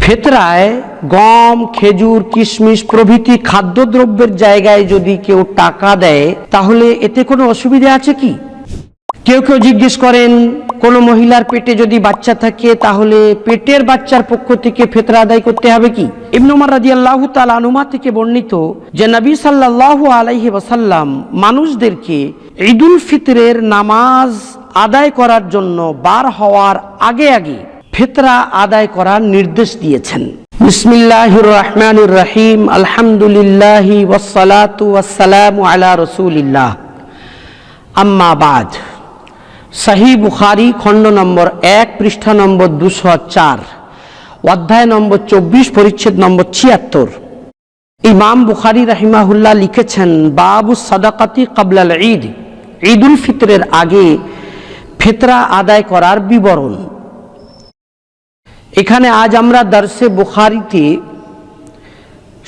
ফিতরায় গম, খেজুর, কিশমিশ প্রভৃতি খাদ্যদ্রব্যের জায়গায় যদি কেউ টাকা দেয় তাহলে এতে কোনো অসুবিধা আছে কি? কেউ কেউ জিজ্ঞেস করেন, কোনো মহিলার পেটে যদি বাচ্চা থাকে তাহলে পেটের বাচ্চার পক্ষ থেকে ফিতরা আদায় করতে হবে কি? ইবনে উমর রাদিয়াল্লাহু তাআলা আনহুমা থেকে বর্ণিত যে নবী সাল্লাল্লাহু আলাইহি ওয়াসাল্লাম মানুষদেরকে ঈদুল ফিতরের নামাজ আদায় করার জন্য বার হওয়ার আগে আগে ফিতরা আদায় করার নির্দেশ দিয়েছেন। বিসমিল্লাহির রহমানির রহিম, আলহামদুলিল্লাহি ওয়াসসালাতু ওয়াসসালামু আলা রাসূলিল্লাহ, আম্মা বাদ। সহিহ বুখারী খণ্ড নম্বর 1 পৃষ্ঠা নম্বর 204, অধ্যায় নম্বর 24, পরিচ্ছেদ নম্বর 76। ইমাম বুখারী রাহিমাহুল্লাহ লিখেছেন, বাবু সাদাকাতি ক্বাবলাল ঈদ, ঈদুল ফিতরের আগে ফিতরা আদায় করার বিবরণ। এখানে আজ আমরা দর্সে বুখারীতে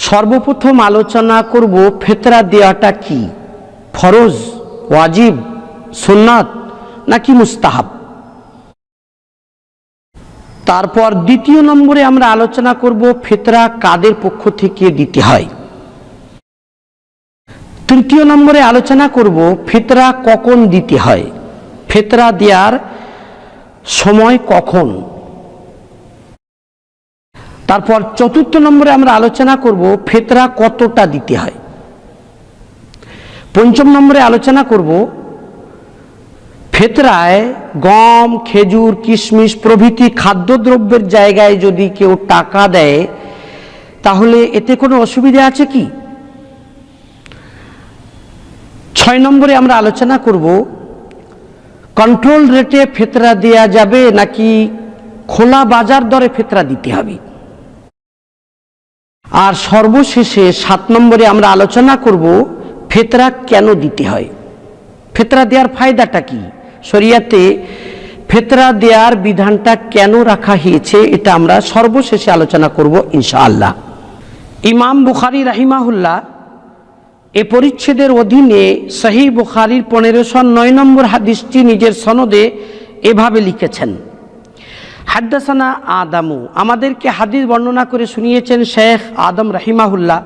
সর্বপ্রথম আলোচনা করব ফিতরা দেওয়াটা কি, ফরজ, ওয়াজিব, সুন্নাত নাকি মুস্তাহাব। তারপর দ্বিতীয় নম্বরে আমরা আলোচনা করব ফিতরা কাদের পক্ষ থেকে দিতে হয়। তৃতীয় নম্বরে আলোচনা করব ফিতরা কখন দিতে হয়, ফিতরা দেওয়ার সময় কখন। তারপর চতুর্থ নম্বরে আমরা আলোচনা করব ফিতরা কতটা দিতে হয়। পঞ্চম নম্বরে আলোচনা করব ফিতরায় গম, খেজুর, কিশমিশ প্রভৃতি খাদ্যদ্রব্যের জায়গায় যদি কেউ টাকা দেয় তাহলে এতে কোনো অসুবিধা আছে কি? 6 নম্বরে আমরা আলোচনা করব কন্ট্রোল রেটে ফিতরা দেয়া যাবে নাকি খোলা বাজার দরে ফিতরা দিতে হবে। আর সর্বশেষে 7 নম্বরে আমরা আলোচনা করব ফিতরা কেন দিতে হয়, ফিতরা দেওয়ার ফায়দাটা কি, শরিয়াতে ফিতরা দেওয়ার বিধানটা কেন রাখা হয়েছে, এটা আমরা সর্বশেষে আলোচনা করব ইনশাআল্লাহ। ইমাম বুখারী রাহিমাহুল্লাহ এ পরিচ্ছেদের অধীনে সহিহ বুখারীর 1509 নম্বর হাদিসটি নিজের সনদে এভাবে লিখেছেন, হাদ্দাসানা আদামু, আমাদেরকে হাদিস বর্ণনা করে শুনিয়েছেন শেখ আদম রাহিমাহুল্লাহ।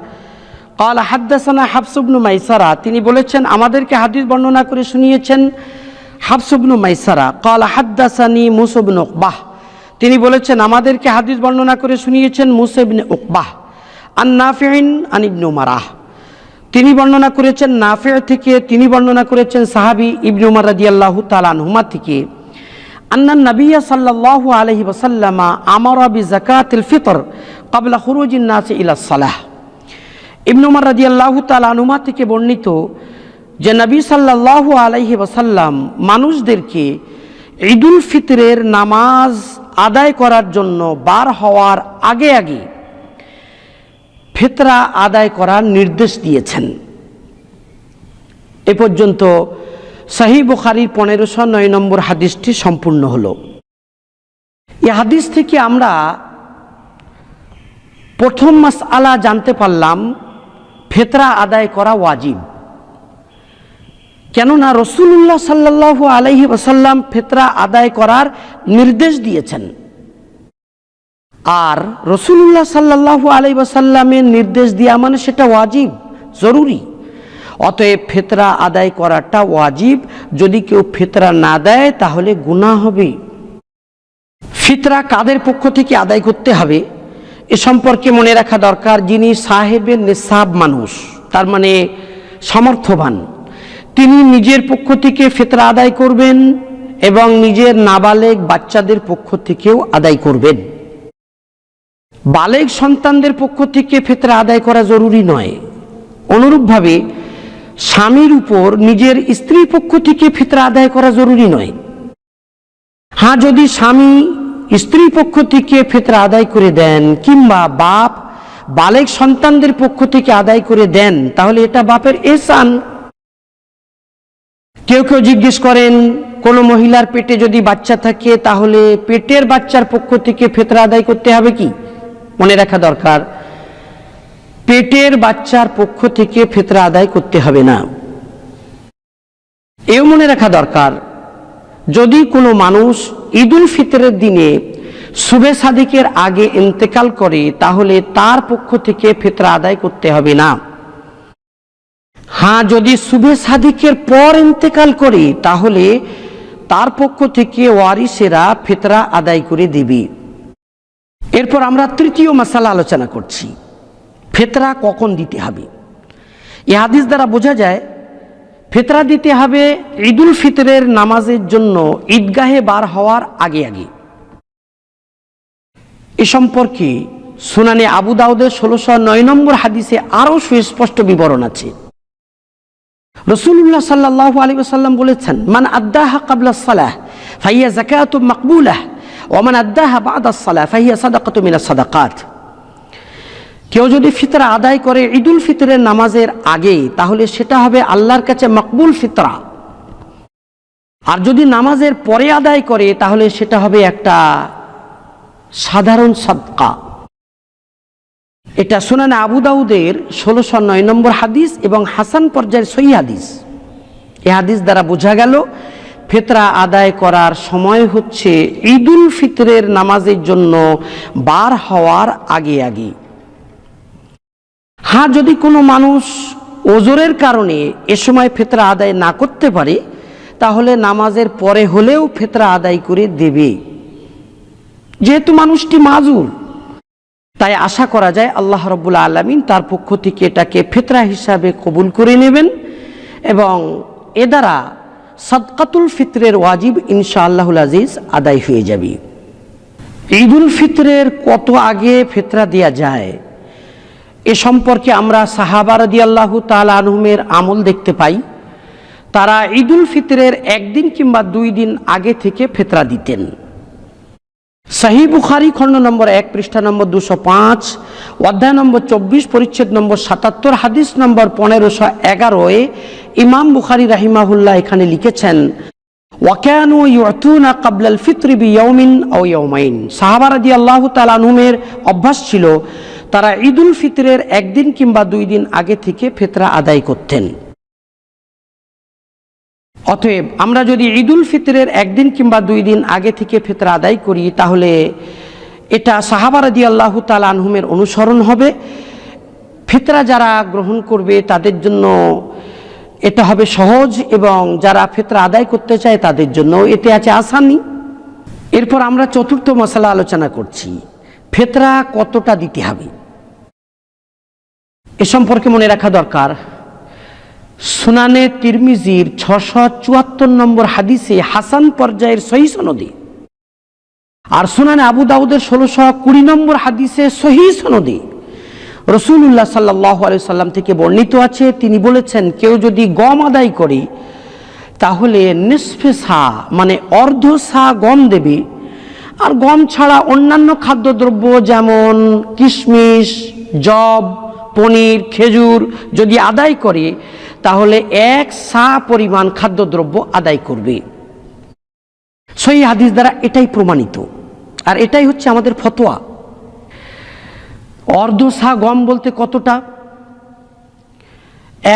ক্বালা হাদ্দাসানা হাফস ইবনু মাইসারা, তিনি বলেছেন আমাদেরকে হাদিস বর্ণনা করে শুনিয়েছেন হাফস ইবনু মাইসারা। ক্বালা হাদ্দাসানি মুসা ইবনু উকবাহ, তিনি বলেছেন আমাদেরকে হাদিস বর্ণনা করে শুনিয়েছেন মুসা ইবনে উকবাহ। আন নাফিইন আন ইবনে উমারাহ, তিনি বর্ণনা করেছেন নাফি' থেকে, তিনি বর্ণনা করেছেন সাহাবী ইবনে উমর রাদিয়াল্লাহু তাআলা আনহুমা থেকে, আন্না নবী সাল্লাল্লাহু আলাইহি ওয়াসাল্লাম আমারা বিযাকাতিল ফিতর ক্বাবলা খুরুজিন নাস ইলা সালাহ। ইবনে উমর রাদিয়াল্লাহু তাআলা আনহুমা থেকে বর্ণিত যে নবী সাল্লাল্লাহু আলাইহি ওয়াসাল্লাম মানুষদেরকে ঈদুল ফিতরের নামাজ আদায় করার জন্য বার হওয়ার আগে আগে ফিতরা আদায় করার নির্দেশ দিয়েছেন। এ পর্যন্ত সহিহ বুখারীর 1509 নম্বর হাদিসটি সম্পূর্ণ হলো। এই হাদিস থেকে আমরা প্রথম মাসআলা জানতে পারলাম ফিতরা আদায় করা ওয়াজিব। কেননা রাসূলুল্লাহ সাল্লাল্লাহু আলাইহি ওয়াসাল্লাম ফিতরা আদায় করার নির্দেশ দিয়েছেন, আর রাসূলুল্লাহ সাল্লাল্লাহু আলাইহি ওয়াসাল্লামের নির্দেশ দেওয়া মানে সেটা ওয়াজিব, জরুরি। অতএব ফিতরা আদায় করাটা ওয়াজিব, যদি কেউ ফিতরা না দেয় তাহলে গুনাহ হবে। ফিতরা কাদের পক্ষ থেকে আদায় করতে হবে এ সম্পর্কে মনে রাখা দরকার, যিনি সাহেবের নিসাব মানুষ, তার মানে সামর্থ্যবান, তিনি নিজের পক্ষ থেকে ফিতরা আদায় করবেন এবং নিজের নাবালেগ বাচ্চাদের পক্ষ থেকেও আদায় করবেন। বালেগ সন্তানদের পক্ষ থেকে ফিতরা আদায় করা জরুরি নয়। অনুরূপভাবে স্বামীর উপর নিজের স্ত্রীর পক্ষ থেকে ফিতরা আদায় করা জরুরি নয়। হ্যাঁ, যদি স্বামী স্ত্রীর পক্ষ থেকে ফিতরা আদায় করে দেন কিংবা বাপ বালেগ সন্তানদের পক্ষ থেকে আদায় করে দেন তাহলে এটা বাপের ইহসান। কেউ কেউ জিজ্ঞেস করেন, কোনো মহিলার পেটে যদি বাচ্চা থাকে তাহলে পেটের বাচ্চার পক্ষ থেকে ফিতরা আদায় করতে হবে কি? মনে রাখা দরকার, পেটের বাচ্চার পক্ষ থেকে ফিতরা আদায় করতে হবে না। এও মনে রাখা দরকার, যদি কোনো মানুষ ঈদুল ফিতরের দিনে সুবে সাদিকের আগে ইন্তেকাল করে তাহলে তার পক্ষ থেকে ফিতরা আদায় করতে হবে না। হ্যাঁ, যদি সুবে সাদিকের পর ইন্তেকাল করে তাহলে তার পক্ষ থেকে ওয়ারিসেরা ফিতরা আদায় করে দেবে। এরপর আমরা তৃতীয় মাসালা আলোচনা করছি, ফিতরা কখন দিতে হবে। এই হাদিস দ্বারা বোঝা যায় ফিতরা দিতে হবে ঈদুল ফিতরের নামাজের জন্য ঈদগাহে বার হওয়ার আগে আগে। এ সম্পর্কে সুনানে আবু দাউদের 1609 নম্বর হাদিসে আরও সুস্পষ্ট বিবরণ আছে। রাসূলুল্লাহ সাল্লাল্লাহু আলাইহি ওয়াসাল্লাম বলেছেন, মান আদ্দাহা ক্বাবলা আস-সালাহ ফাহিয়া যাকাতুন মাকবুলাহ ওয়া মান আদ্দাহা বা'দা আস-সালাহ ফাহিয়া সাদাকাতুন মিনাস সাদাকাত। কেউ যদি ফিতরা আদায় করে ঈদুল ফিতরের নামাজের আগে তাহলে সেটা হবে আল্লাহর কাছে মকবুল ফিতরা, আর যদি নামাজের পরে আদায় করে তাহলে সেটা হবে একটা সাধারণ সাদকা। এটা সুনানে আবু দাউদের 1609 নম্বর হাদিস এবং হাসান পর্যায়ের সহিহ হাদিস। এই হাদিস দ্বারা বোঝা গেল ফিতরা আদায় করার সময় হচ্ছে ঈদুল ফিতরের নামাজের জন্য বার হওয়ার আগে আগে। হ্যাঁ, যদি কোনো মানুষ ওজরের কারণে এ সময় ফিতরা আদায় না করতে পারে তাহলে নামাজের পরে হলেও ফিতরা আদায় করে দেবে। যেহেতু মানুষটি মাজুর, তাই আশা করা যায় আল্লাহ রাব্বুল আলামিন তার পক্ষ থেকে এটাকে ফিতরা হিসাবে কবুল করে নেবেন এবং এ দ্বারা সাদকাতুল ফিতরের ওয়াজিব ইনশাআল্লাহুল আজিজ আদায় হয়ে যাবে। ঈদুল ফিতরের কত আগে ফিতরা দেয়া যায় এ সম্পর্কে আমরা সাহাবা রাদিয়াল্লাহু তাআলা আনহুমের আমল দেখতে পাই। তারা ঈদুল ফিতরের একদিন কিংবা 2 দিন আগে থেকে ফিতরা দিতেন। সহিহ বুখারী খণ্ড নম্বর 1 পৃষ্ঠা নম্বর 205 অধ্যায় নম্বর 24 পরিচ্ছেদ নম্বর 77 হাদিস নম্বর 1511 ইমাম বুখারী রাহিমাহুল্লাহ এখানে লিখেছেন, ওয়াকানু ইউতুনা ক্বাবলাল ফিতরি বিয়াউমিন আও ইয়াউমাইন। সাহাবা রাদিয়াল্লাহু তাআলা আনহুমের অভ্যাস ছিল তারা ঈদুল ফিতরের একদিন কিংবা 2 দিন আগে থেকে ফিতরা আদায় করতেন। অতএব আমরা যদি ঈদুল ফিতরের একদিন কিংবা 2 দিন আগে থেকে ফিতরা আদায় করি তাহলে এটা সাহাবা রাদিয়াল্লাহু তাআলা আনহুমের অনুসরণ হবে। ফিতরা যারা গ্রহণ করবে তাদের জন্য এটা হবে সহজ এবং যারা ফিতরা আদায় করতে চায় তাদের জন্য এতে আছে আসানি। এরপর আমরা চতুর্থ মাসালা আলোচনা করছি, ফিতরা কতটা দিতে হবে। এ সম্পর্কে মনে রাখা দরকার, সুনানে তিরমিজির 674 নম্বর হাদিসে হাসান পর্যায়ের সহিহ সনদে আর সুনানে আবু দাউদের 1620 নম্বর হাদিসে সহিহ সনদে রাসূলুল্লাহ সাল্লাল্লাহু আলাইহি সাল্লাম থেকে বর্ণিত আছে, তিনি বলেছেন, কেউ যদি গম আদায় করে তাহলে নিসফে সা মানে অর্ধ সা গম দেবে, আর গম ছাড়া অন্যান্য খাদ্যদ্রব্য যেমন কিশমিশ, জব, পনির, খেজুর যদি আদায় করে তাহলে 1 সা পরিমাণ খাদ্যদ্রব্য আদায় করবে। সহিহ হাদিস দ্বারা এটাই প্রমাণিত, আর এটাই হচ্ছে আমাদের ফতোয়া। অর্ধ সা গম বলতে কতটা?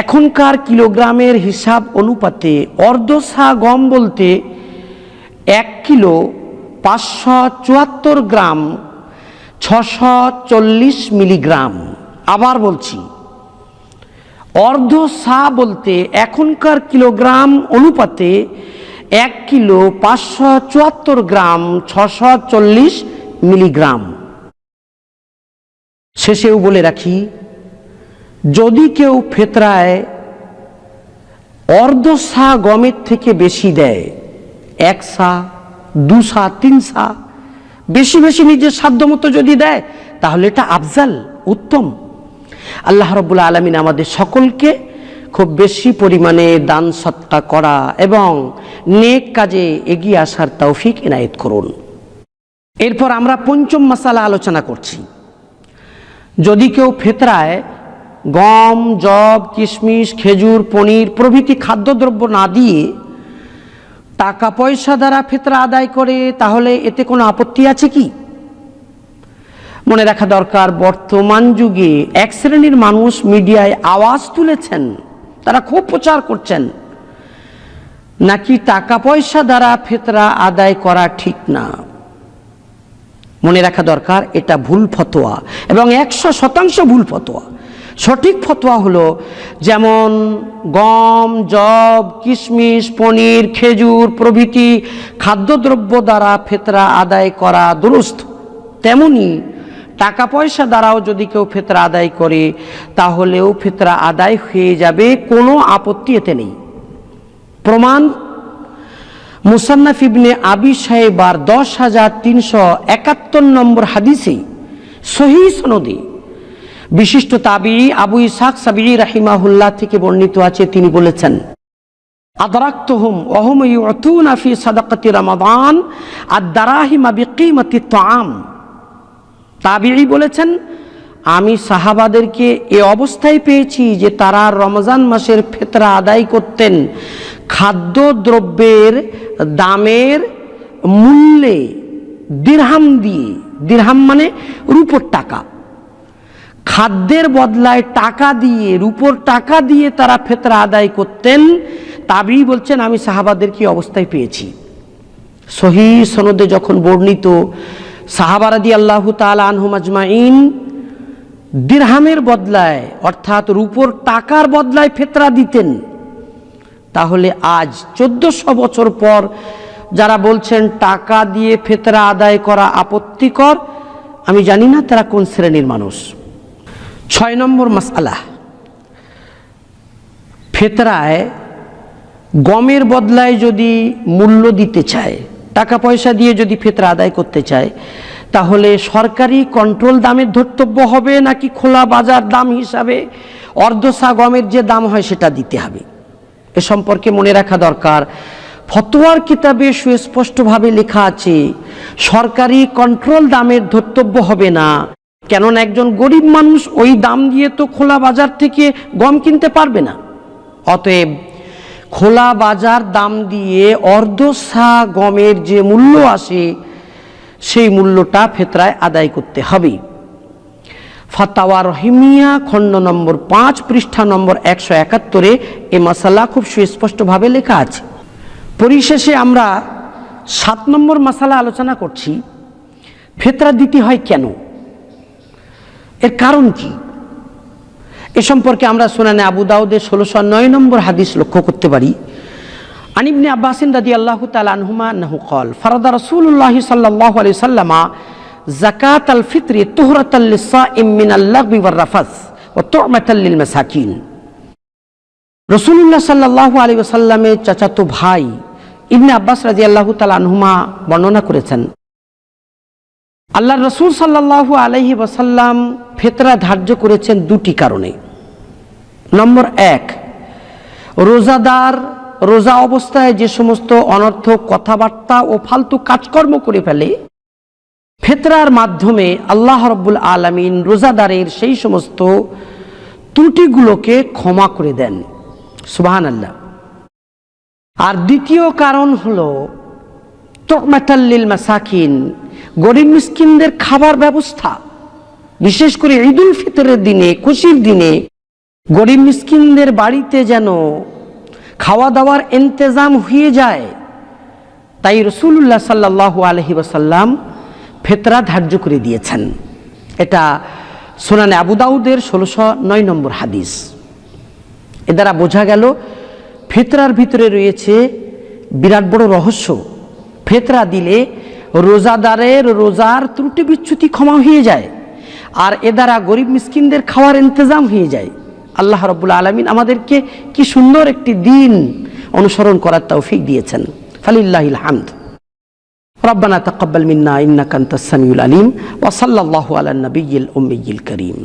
এখনকার কিলোগ্রামের হিসাব অনুপাতে অর্ধ সা গম বলতে 1 কিলো 574 গ্রাম 640 মিলিগ্রাম। আবার বলছি, অর্ধ সা বলতে এখনকার কিলোগ্রাম অনুপাতে 1 কিলো 574 গ্রাম 640 মিলিগ্রাম। শেষেও বলে রাখি, যদি কেউ ফিতরায় অর্ধ সা গমের থেকে বেশি দেয়, 1 সা, 2 সা, 3 সা, বেশি বেশি নিজের সাধ্যমতো যদি দেয় তাহলে এটা আফজাল, উত্তম। আল্লাহ রাব্বুল আলামিন আমাদের সকলকে খুব বেশি পরিমাণে দান সদকা করা এবং নেক কাজে এগিয়ে আসার তৌফিক ইনায়েত করুন। এরপর আমরা পঞ্চম মাসালা আলোচনা করছি, যদি কেউ ফিতরায় গম, জব, কিশমিশ, খেজুর, পনির প্রভৃতি খাদ্যদ্রব্য না দিয়ে টাকা পয়সা দ্বারা ফিতরা আদায় করে তাহলে এতে কোনো আপত্তি আছে কি? মনে রাখা দরকার, বর্তমান যুগে এক শ্রেণীর মানুষ মিডিয়ায় আওয়াজ তুলেছেন, তারা খুব প্রচার করছেন নাকি টাকা পয়সা দ্বারা ফিতরা আদায় করা ঠিক না। মনে রাখা দরকার এটা ভুল ফতোয়া এবং 100% ভুল ফতোয়া। সঠিক ফতোয়া হলো যেমন গম, যব, কিশমিশ, পনির, খেজুর প্রভৃতি খাদ্যদ্রব্য দ্বারা ফিতরা আদায় করা দুরুস্ত, তেমনি টাকা পয়সা দ্বারাও যদি কেউ ফিতরা আদায় করে তাহলেও ফিতরা আদায় হয়ে যাবে, কোনো আপত্তি এতে নেই। প্রমাণ মুসান্নাফ ইবনে আবি শাইবার 10,371 নম্বর হাদিসে সহিহ সনদে বিশিষ্ট তাবিঈ আবু ইসহাক সাবিঈ রাহিমাহুল্লাহ থেকে বর্ণিত আছে, তিনি বলেছেন, আদরাকতুহুম ওয়া হুম ইউতুনা ফি সাদাকাতি রমাদান আদ-দারাহিমা বিকিমাতি তাআম। তাবিঈ বলেছেন, আমি সাহাবাদেরকে এ অবস্থায় পেয়েছি যে তারা রমজান মাসের ফিতরা আদায় করতেন খাদ্যদ্রব্যের দামের মূল্যে দিরহাম দিয়ে। দিরহাম মানে রূপোর টাকা, খাদ্যের বদলায় টাকা দিয়ে, রূপোর টাকা দিয়ে তারা ফিতরা আদায় করতেন। তাবিঈ বলছেন, আমি সাহাবাদেরকে অবস্থায় পেয়েছি। সহিহ সনদে যখন বর্ণিত সাহাবা রাদিয়াল্লাহু তাআলা আনহুম আজমাইন দিরহামের বদলায় অর্থাৎ রূপোর টাকার বদলায় ফিতরা দিতেন, তাহলে আজ 1400 বছর পর যারা বলছেন টাকা দিয়ে ফিতরা আদায় করা আপত্তিকর, আমি জানি না তারা কোন শ্রেণীর মানুষ। 6 নম্বর মাসআলা, ফিতরায় গমের বদলায় যদি মূল্য দিতে চায়, টাকা পয়সা দিয়ে যদি ফিতরা আদায় করতে চায়, তাহলে সরকারি কন্ট্রোল দামের ধর্তব্য হবে নাকি খোলা বাজার দাম হিসাবে অর্ধসা গমের যে দাম হয় সেটা দিতে হবে? এ সম্পর্কে মনে রাখা দরকার, ফতোয়ার কিতাবে সুস্পষ্টভাবে লেখা আছে সরকারি কন্ট্রোল দামের ধর্তব্য হবে না, কেননা একজন গরিব মানুষ ওই দাম দিয়ে তো খোলা বাজার থেকে গম কিনতে পারবে না। অতএব খোলা বাজার দাম দিয়ে অর্ধসা গমের যে মূল্য আসে সেই মূল্যটা ফিতরায় আদায় করতে হবে। ফাতাওয়া রহিমিয়া খণ্ড নম্বর 5 পৃষ্ঠা নম্বর 171 এ মাসালা খুব সুস্পষ্টভাবে লেখা আছে। পরিশেষে আমরা 7 নম্বর মাসালা আলোচনা করছি, ফিতরা দিতে হয় কেন, এর কারণ কি? এ সম্পর্কে আমরা সুনানে আবু দাউদের 1609 নম্বর হাদিস লক্ষ্য করতে পারি। আন ইবনে আব্বাস রাদিয়াল্লাহু তাআলা আনহুমা আন্নাহু ক্বাল ফারাদা রাসূলুল্লাহ সাল্লাল্লাহু আলাইহি ওয়াসাল্লাম যাকাতাল ফিতরি তুহরাতাল লিসাইম মিনাল লাগবি ওয়ার রাফাস ওয়া তু'মাতাল লিল মাসাকিন। রাসূলুল্লাহ সাল্লাল্লাহু আলাইহি ওয়াসাল্লামের চাচাতো ভাই ইবনে আব্বাস রাদিয়াল্লাহু তাআলা আনহুমা বর্ণনা করেছেন, আল্লাহর রাসূল সাল্লাল্লাহু আলাইহি ওয়াসাল্লাম ফিতরা ধার্য করেছেন দুটি কারণে। নম্বর 1, রোজাদার রোজা অবস্থায় যে সমস্ত অনর্থক কথাবার্তা ও ফালতু কাজকর্ম করে ফেলে, ফিতরার মাধ্যমে আল্লাহ রাব্বুল আলামিন রোজাদারের সেই সমস্ত ত্রুটিগুলোকে ক্ষমা করে দেন। সুবহানাল্লাহ। আর দ্বিতীয় কারণ হলো তু'মাতাল লিল মাসাকিন, গরিব মিসকিনদের খাবার ব্যবস্থা, বিশেষ করে ঈদুল ফিতরের দিনে, খুশির দিনে গরিব মিসকিনদের বাড়িতে যেন খাওয়া দাওয়ার ইন্তজাম হয়ে যায়। তাই রাসূলুল্লাহ সাল্লাল্লাহু আলাইহি ওয়াসাল্লাম ফিতরা ধার্য করে দিয়েছেন। এটা সুনানে আবু দাউদের 1609 নম্বর হাদিস। এ দ্বারা বোঝা গেল ফিতরার ভিতরে রয়েছে বিরাট বড় রহস্য। ফিতরা দিলে রোজাদারের রোজার ত্রুটি বিচ্যুতি ক্ষমা হয়ে যায়, আর এ দ্বারা গরিব মিসকিনদের খাওয়ার ইন্তজাম হয়ে যায়। আল্লাহ রাব্বুল আলামিন আমাদেরকে কি সুন্দর একটি দিন অনুসরণ করার তৌফিক দিয়েছেন। ফালিল্লাহিল হামদ। রব্বানা তাকাব্বাল মিন্না ইন্নাকা আনতাস সামিউল আলিম ওয়া সাল্লাল্লাহু আলা নবিয়্যিল উম্মিয়্যিল কারীম।